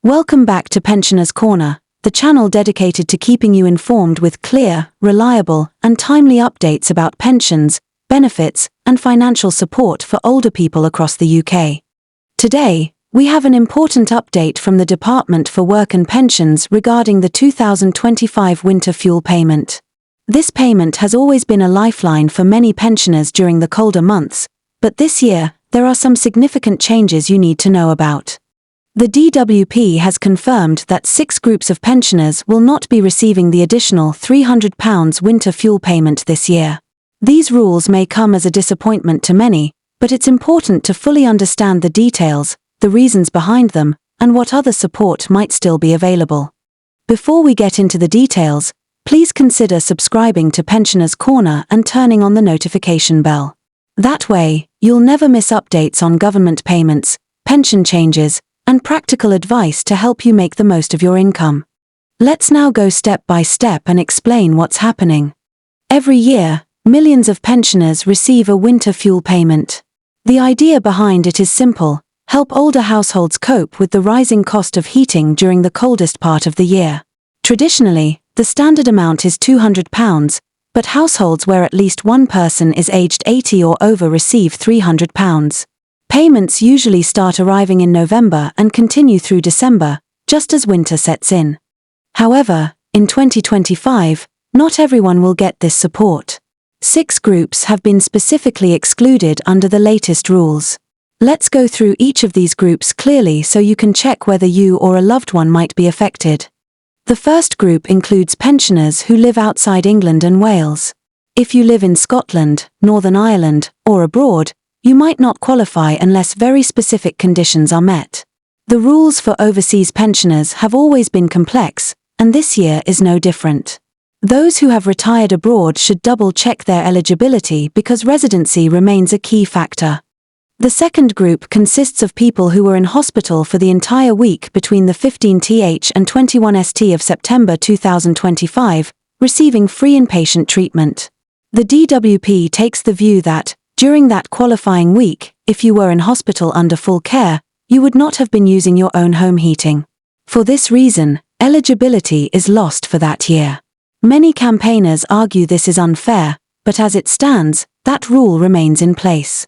Welcome back to Pensioners Corner, the channel dedicated to keeping you informed with clear, reliable, and timely updates about pensions, benefits, and financial support for older people across the UK. Today, we have an important update from the Department for Work and Pensions regarding the 2025 winter fuel payment. This payment has always been a lifeline for many pensioners during the colder months, but this year, there are some significant changes you need to know about. The DWP has confirmed that 6 groups of pensioners will not be receiving the additional £300 winter fuel payment this year. These rules may come as a disappointment to many, but it's important to fully understand the details, the reasons behind them, and what other support might still be available. Before we get into the details, please consider subscribing to Pensioners Corner and turning on the notification bell. That way, you'll never miss updates on government payments, pension changes, and practical advice to help you make the most of your income. Let's now go step by step and explain what's happening. Every year, millions of pensioners receive a winter fuel payment. The idea behind it is simple: help older households cope with the rising cost of heating during the coldest part of the year. Traditionally, the standard amount is £200, but households where at least one person is aged 80 or over receive £300. Payments usually start arriving in November and continue through December, just as winter sets in. However, in 2025, not everyone will get this support. 6 groups have been specifically excluded under the latest rules. Let's go through each of these groups clearly so you can check whether you or a loved one might be affected. The first group includes pensioners who live outside England and Wales. If you live in Scotland, Northern Ireland, or abroad, you might not qualify unless very specific conditions are met. The rules for overseas pensioners have always been complex, and this year is no different. Those who have retired abroad should double-check their eligibility because residency remains a key factor. The second group consists of people who were in hospital for the entire week between the 15th and 21st of September 2025, receiving free inpatient treatment. The DWP takes the view that, during that qualifying week, if you were in hospital under full care, you would not have been using your own home heating. For this reason, eligibility is lost for that year. Many campaigners argue this is unfair, but as it stands, that rule remains in place.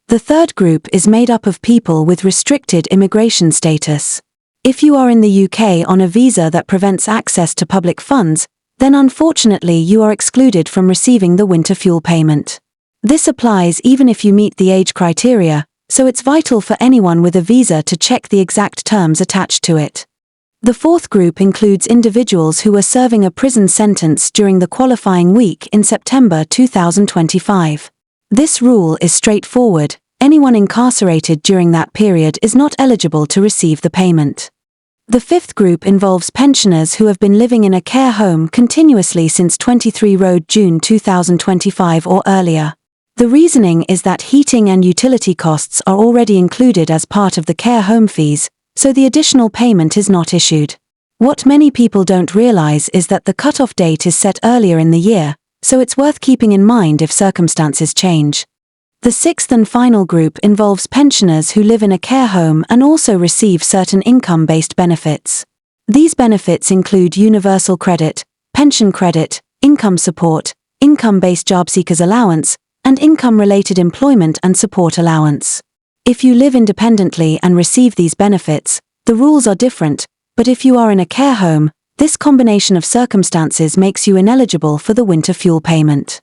The third group is made up of people with restricted immigration status. If you are in the UK on a visa that prevents access to public funds, then unfortunately you are excluded from receiving the winter fuel payment. This applies even if you meet the age criteria, so it's vital for anyone with a visa to check the exact terms attached to it. The fourth group includes individuals who are serving a prison sentence during the qualifying week in September 2025. This rule is straightforward: anyone incarcerated during that period is not eligible to receive the payment. The fifth group involves pensioners who have been living in a care home continuously since 23 Road June 2025 or earlier. The reasoning is that heating and utility costs are already included as part of the care home fees, so the additional payment is not issued. What many people don't realize is that the cutoff date is set earlier in the year, so it's worth keeping in mind if circumstances change. The sixth and final group involves pensioners who live in a care home and also receive certain income-based benefits. These benefits include universal credit, pension credit, income support, income-based job seekers allowance, and income-related employment and support allowance. If you live independently and receive these benefits, the rules are different, but if you are in a care home, this combination of circumstances makes you ineligible for the winter fuel payment.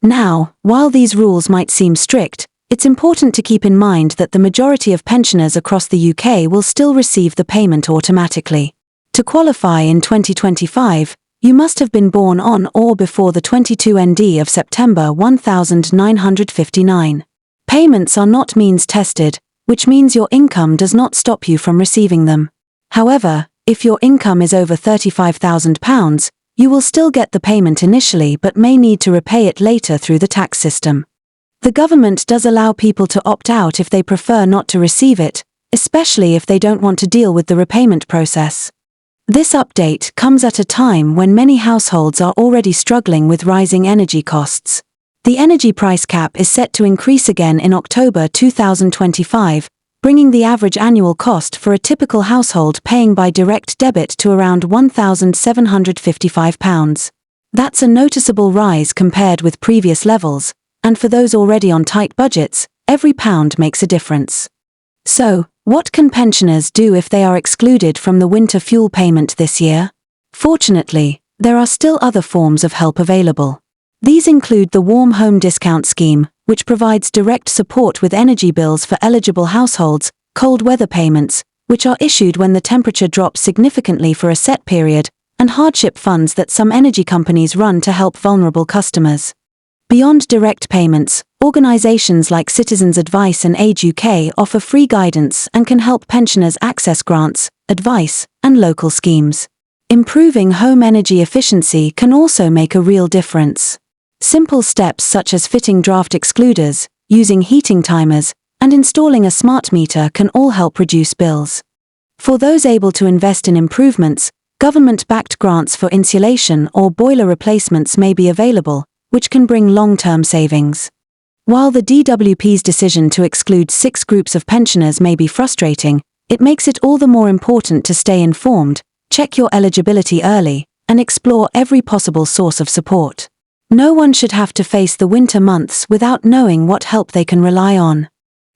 Now, while these rules might seem strict, it's important to keep in mind that the majority of pensioners across the UK will still receive the payment automatically. To qualify in 2025, you must have been born on or before the 22 ND of September 1959. Payments are not means tested, which means your income does not stop you from receiving them. However, if your income is over £35,000, you will still get the payment initially but may need to repay it later through the tax system. The government does allow people to opt out if they prefer not to receive it, especially if they don't want to deal with the repayment process. This update comes at a time when many households are already struggling with rising energy costs. The energy price cap is set to increase again in October 2025, bringing the average annual cost for a typical household paying by direct debit to around £1,755. That's a noticeable rise compared with previous levels, and for those already on tight budgets, every pound makes a difference. So, what can pensioners do if they are excluded from the winter fuel payment this year? Fortunately, there are still other forms of help available. These include the Warm Home Discount Scheme, which provides direct support with energy bills for eligible households, cold weather payments, which are issued when the temperature drops significantly for a set period, and hardship funds that some energy companies run to help vulnerable customers. Beyond direct payments, organizations like Citizens Advice and Age UK offer free guidance and can help pensioners access grants, advice, and local schemes. Improving home energy efficiency can also make a real difference. Simple steps such as fitting draft excluders, using heating timers, and installing a smart meter can all help reduce bills. For those able to invest in improvements, government-backed grants for insulation or boiler replacements may be available, which can bring long-term savings. While the DWP's decision to exclude 6 groups of pensioners may be frustrating, it makes it all the more important to stay informed, check your eligibility early, and explore every possible source of support. No one should have to face the winter months without knowing what help they can rely on.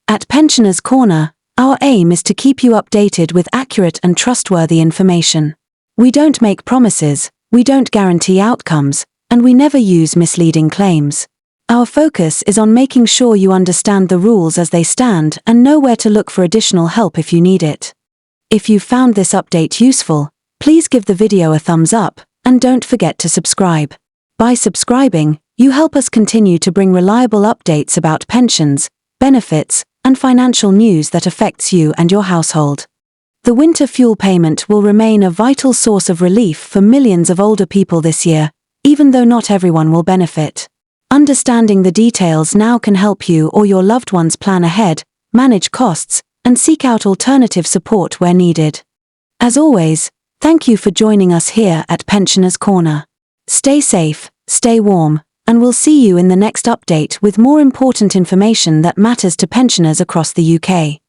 At Pensioners Corner, our aim is to keep you updated with accurate and trustworthy information. We don't make promises, we don't guarantee outcomes, and we never use misleading claims. Our focus is on making sure you understand the rules as they stand and know where to look for additional help if you need it. If you found this update useful, please give the video a thumbs up, and don't forget to subscribe. By subscribing, you help us continue to bring reliable updates about pensions, benefits, and financial news that affects you and your household. The winter fuel payment will remain a vital source of relief for millions of older people this year, even though not everyone will benefit. Understanding the details now can help you or your loved ones plan ahead, manage costs, and seek out alternative support where needed. As always, thank you for joining us here at Pensioners Corner. Stay safe, stay warm, and we'll see you in the next update with more important information that matters to pensioners across the UK.